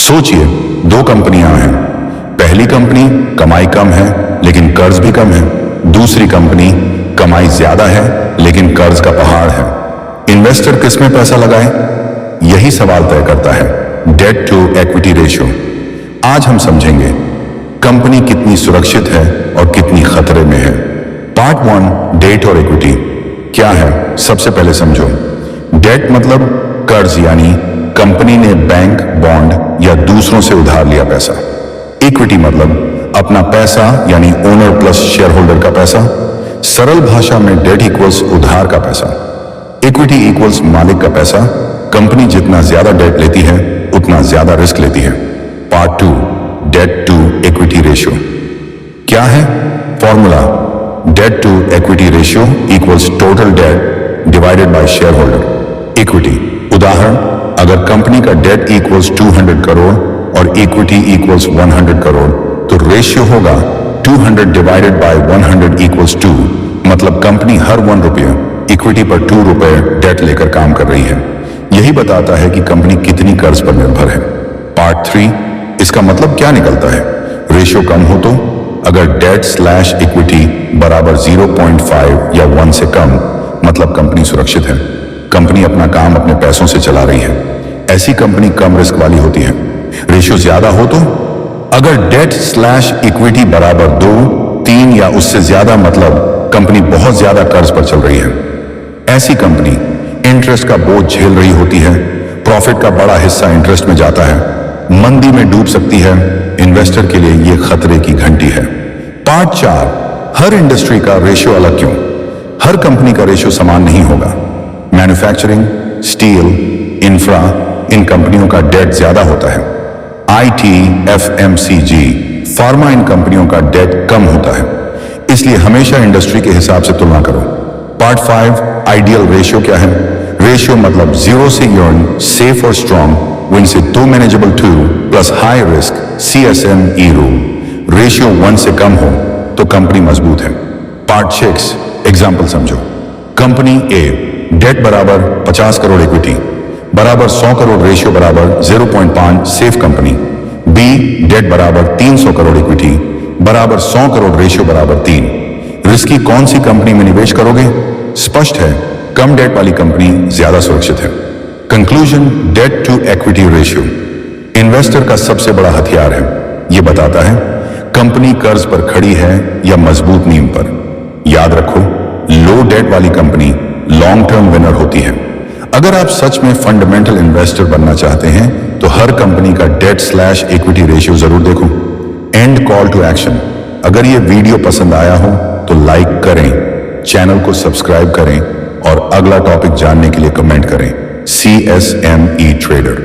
सोचिए, दो कंपनियां हैं। पहली कंपनी कमाई कम है लेकिन कर्ज भी कम है। दूसरी कंपनी कमाई ज्यादा है लेकिन कर्ज का पहाड़ है। इन्वेस्टर किस में पैसा लगाए? यही सवाल तय करता है डेट टू इक्विटी रेशियो। आज हम समझेंगे कंपनी कितनी सुरक्षित है और कितनी खतरे में है। पार्ट 1, डेट और इक्विटी क्या है, सबसे पहले समझो। डेट मतलब कर्ज, यानी कंपनी ने बैंक, बॉन्ड या दूसरों से उधार लिया पैसा। इक्विटी मतलब अपना पैसा, यानी ओनर प्लस शेयर होल्डर का पैसा। सरल भाषा में डेट इक्वल्स उधार का पैसा, इक्विटी इक्वल्स मालिक का पैसा। कंपनी जितना ज्यादा डेट लेती है उतना ज्यादा रिस्क लेती है। Part 2, debt to equity ratio क्या है? Formula debt to equity ratio equals total debt divided by shareholder equity. उदाहरण, अगर कंपनी का डेट इक्वल्स 200 करोड़ और इक्विटी इक्वल्स 100 करोड़ तो रेशियो होगा 200 डिवाइडेड बाय 100 इक्वल्स 2। मतलब कंपनी हर 1 रुपये इक्विटी पर 2 रुपये डेट लेकर काम कर रही है। यही बताता है कि कंपनी कितनी कर्ज पर निर्भर है। पार्ट 3, इसका मतलब क्या निकलता है? रेशियो कम हो तो अगर डेट स्लैश इक्विटी बराबर 0.5 या 1 से कम, मतलब कंपनी सुरक्षित है। कंपनी अपना काम अपने पैसों से चला रही है। ऐसी कंपनी कम रिस्क वाली होती है। रेशियो ज्यादा हो तो अगर डेट स्लैश इक्विटी बराबर 2, 3 या उससे ज्यादा, मतलब कंपनी बहुत ज्यादा कर्ज पर चल रही है। ऐसी कंपनी इंटरेस्ट का बोझ झेल रही होती है। प्रॉफिट का बड़ा हिस्सा इंटरेस्ट में जाता है। मंदी में डूब सकती है। इन्वेस्टर के लिए यह खतरे की घंटी है। पार्ट 4, हर इंडस्ट्री का रेशियो अलग क्यों? हर कंपनी का रेशियो समान नहीं होगा। मैन्युफैक्चरिंग, स्टील, इंफ्रा, इन कंपनियों का डेट ज्यादा होता है। आईटी, एफएमसीजी, फार्मा, इन कंपनियों का डेट कम होता है। इसलिए हमेशा इंडस्ट्री के हिसाब से तुलना करो। पार्ट 5, आइडियल रेशियो क्या है? रेशियो मतलब 0 से यर्न, सेफ और स्ट्रॉन्ग, विन से 2 manageable 2 plus high risk, CSME rule. Ratio 1 से कम हो तो कंपनी मजबूत है। पार्ट 6, एग्जाम्पल समझो। कंपनी ए, डेट बराबर 50 करोड़, इक्विटी बराबर 100 करोड़, रेशियो बराबर 0.5, सेफ कंपनी। बी, डेट बराबर 300 करोड़, इक्विटी बराबर 100 करोड़, रेशियो बराबर 3। रिस्की कौन सी कंपनी में निवेश करोगे? स्पष्ट है, कम डेट वाली कंपनी ज्यादा सुरक्षित है। Conclusion, debt to equity ratio investor का सबसे बड़ा हथियार है। यह बताता है कंपनी कर्ज पर खड़ी है या मजबूत नींव पर। याद रखो, लो डेट वाली कंपनी लॉन्ग टर्म विनर होती है। अगर आप सच में फंडामेंटल इन्वेस्टर बनना चाहते हैं तो हर कंपनी का डेट स्लैश इक्विटी रेशियो जरूर देखो। एंड कॉल टू एक्शन, अगर ये वीडियो पसंद आया हो तो लाइक करें, चैनल को सब्सक्राइब करें और अगला टॉपिक जानने के लिए कमेंट करें। CSME trader.